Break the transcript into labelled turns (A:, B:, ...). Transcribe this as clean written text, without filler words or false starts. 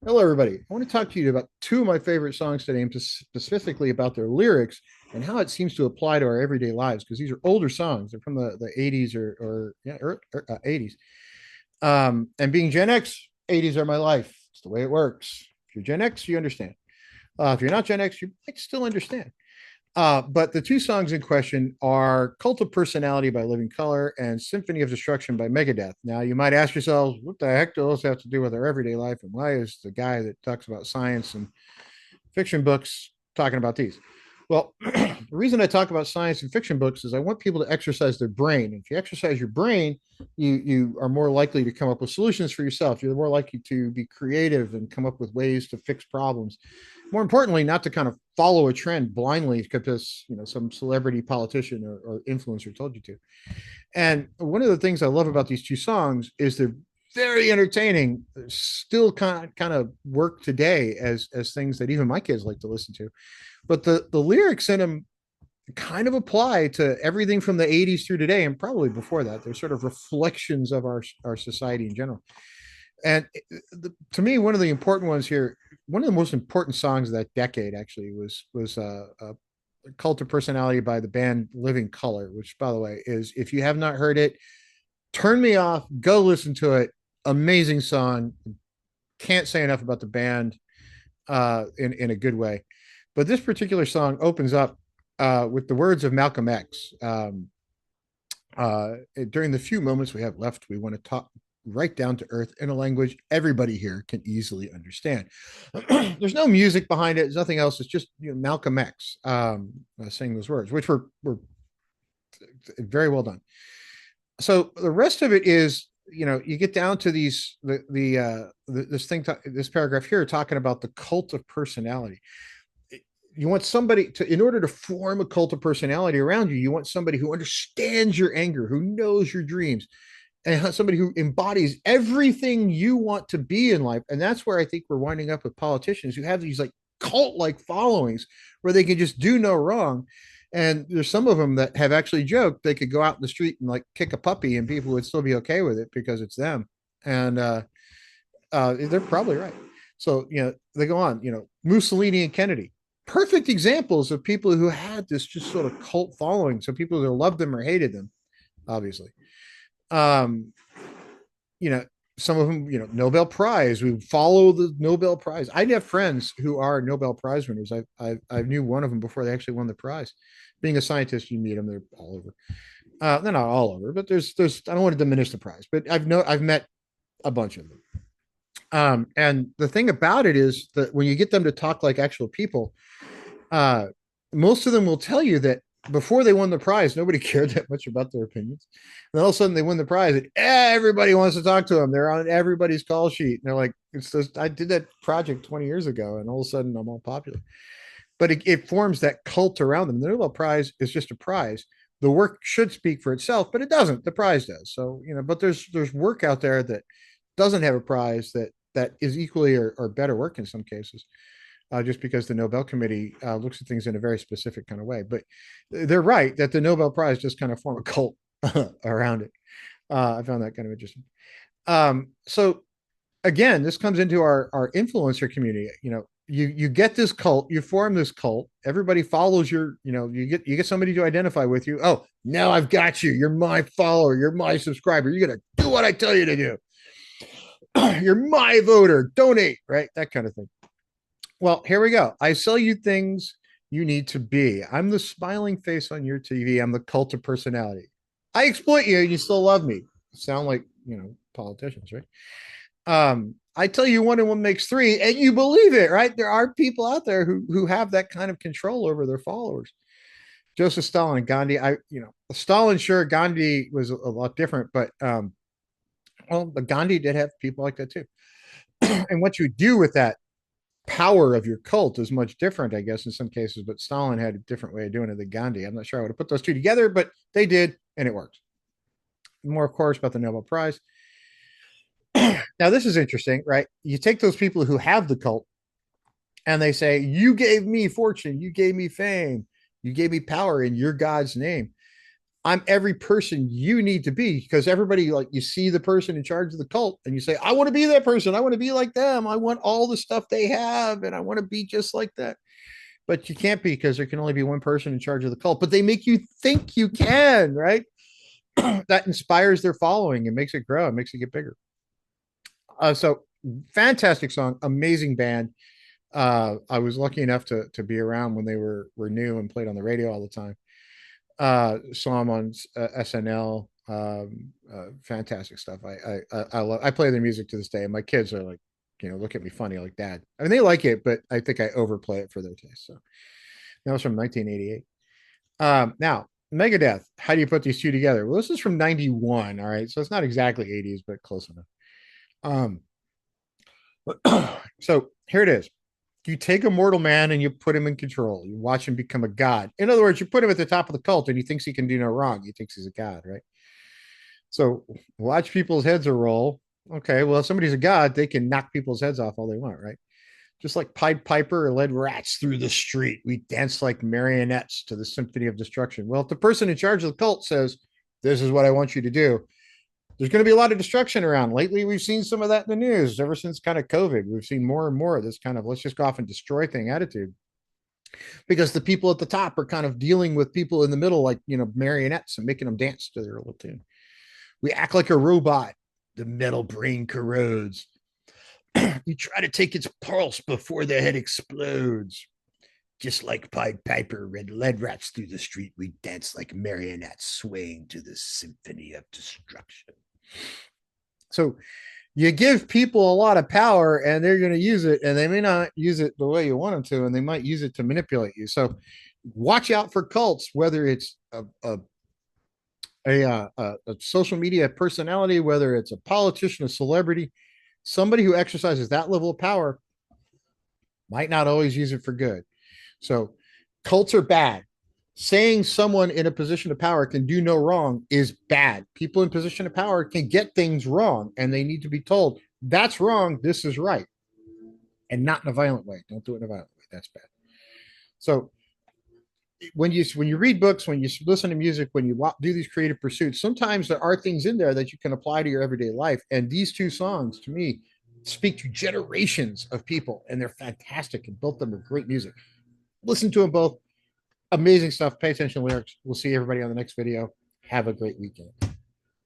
A: Hello, everybody. I want to talk to you about two of my favorite songs today, and specifically about their lyrics and how it seems to apply to our everyday lives. Because these are older songs; they're from the '80s or yeah, '80s. And being Gen X, '80s are my life. It's the way it works. If you're Gen X, you understand. If you're not Gen X, you might still understand. But the two songs in question are Cult of Personality by Living Color and Symphony of Destruction by Megadeth. Now, you might ask yourselves, what the heck do those have to do with our everyday life? And why is the guy that talks about science and fiction books talking about these? Well, the reason I talk about science and fiction books is I want people to exercise their brain. If you exercise your brain, you are more likely to come up with solutions for yourself. You're more likely to be creative and come up with ways to fix problems. More importantly, not to kind of follow a trend blindly because some celebrity politician or influencer told you to. And one of the things I love about these two songs is they're very entertaining, still kind of work today as things that even my kids like to listen to. But the lyrics in them kind of apply to everything from the '80s through today, and probably before that. They're sort of reflections of our society in general. And to me, one of the important ones here, one of the most important songs of that decade actually was Cult of Personality by the band Living Color, which, by the way, is, if you have not heard it, turn me off, go listen to it. Amazing song. Can't say enough about the band in a good way. But this particular song opens up with the words of Malcolm X. During the few moments we have left, we want to talk right down to earth in a language everybody here can easily understand. There's no music behind it. There's nothing else. It's just Malcolm X saying those words, which were very well done. So the rest of it is, you get down to these this paragraph here talking about the cult of personality. You want somebody to, in order to form a cult of personality around you, you want somebody who understands your anger, who knows your dreams, and somebody who embodies everything you want to be in life. And that's where I think we're winding up with politicians who have these like cult like followings where they can just do no wrong. And there's some of them that have actually joked they could go out in the street and like kick a puppy and people would still be okay with it because it's them. And they're probably right. So, they go on, Mussolini and Kennedy, perfect examples of people who had this just sort of cult following. So people either loved them or hated them, obviously. Um, you know, some of them, Nobel Prize. We follow the Nobel Prize. I have friends who are Nobel Prize winners. I knew one of them before they actually won the prize. Being a scientist, you meet them; they're all over. They're not all over, but there's. I don't want to diminish the prize, but I've met a bunch of them. And the thing about it is that when you get them to talk like actual people, uh, most of them will tell you that before they won the prize, nobody cared that much about their opinions. And all of a sudden they win the prize and everybody wants to talk to them. They're on everybody's call sheet. And they're like, it's just, I did that project 20 years ago and all of a sudden I'm all popular. But it forms that cult around them. The Nobel Prize is just a prize. The work should speak for itself, but it doesn't. The prize does. So, but there's work out there that doesn't have a prize that is equally or better work in some cases, just because the Nobel Committee looks at things in a very specific kind of way. But they're right that the Nobel Prize just kind of form a cult around it. I found that kind of interesting. So again, this comes into our influencer community. You get this cult, you form this cult, everybody follows you get somebody to identify with you. Oh, now I've got you. You're my follower, you're my subscriber. You're gonna do what I tell you to do. You're my voter. Donate, right? That kind of thing. Well, here we go. I sell you things you need to be. I'm the smiling face on your TV. I'm the cult of personality. I exploit you and you still love me. Sound like, politicians, right? I tell you one and one makes three, and you believe it, right? There are people out there who have that kind of control over their followers. Joseph Stalin, Gandhi, Stalin, sure, Gandhi was a lot different, but but Gandhi did have people like that too. And what you do with that power of your cult is much different, I guess, in some cases. But Stalin had a different way of doing it than Gandhi. I'm not sure I would have put those two together, but they did, and it worked. More, of course, about the Nobel Prize. Now, this is interesting, right? You take those people who have the cult and they say, you gave me fortune, you gave me fame, you gave me power in your God's name. I'm every person you need to be, because everybody, like, you see the person in charge of the cult and you say, I want to be that person. I want to be like them. I want all the stuff they have and I want to be just like that. But you can't be, because there can only be one person in charge of the cult, but they make you think you can, right? That inspires their following and makes it grow and makes it get bigger. So fantastic song, amazing band. I was lucky enough to be around when they were new and played on the radio all the time. Saw them on SNL. Fantastic stuff. I play their music to this day, and my kids are like, look at me funny, like, Dad. I mean, they like it, but I think I overplay it for their taste. So that was from 1988. Now Megadeth. How do you put these two together? Well, this is from 91. All right, so it's not exactly 80s, but close enough. Um, so here it is. You take a mortal man and you put him in control. You watch him become a god. In other words, you put him at the top of the cult and he thinks he can do no wrong. He thinks he's a god, right? So watch people's heads a roll. Okay, well, if somebody's a god, they can knock people's heads off all they want, right? Just like Pied Piper led rats through the street, we dance like marionettes to the symphony of destruction. Well, if the person in charge of the cult says, this is what I want you to do, there's going to be a lot of destruction around. Lately, we've seen some of that in the news. Ever since kind of COVID, we've seen more and more of this kind of let's just go off and destroy thing attitude, because the people at the top are kind of dealing with people in the middle like, marionettes, and making them dance to their little tune. We act like a robot. The metal brain corrodes. You try to take its pulse before the head explodes. Just like Pied Piper led rats through the street, we dance like marionettes swaying to the symphony of destruction. So you give people a lot of power and they're going to use it, and they may not use it the way you want them to, and they might use it to manipulate you. So watch out for cults, whether it's a social media personality, whether it's a politician, a celebrity, somebody who exercises that level of power might not always use it for good. So cults are bad. Saying someone in a position of power can do no wrong is bad. People in position of power can get things wrong, and they need to be told that's wrong, this is right, and not in a violent way. Don't do it in a violent way. That's bad. So when you read books, when you listen to music, when you do these creative pursuits, sometimes there are things in there that you can apply to your everyday life. And these two songs, to me, speak to generations of people, and they're fantastic, and both of them are great music. Listen to them both. Amazing stuff. Pay attention to lyrics. We'll see everybody on the next video. Have a great weekend.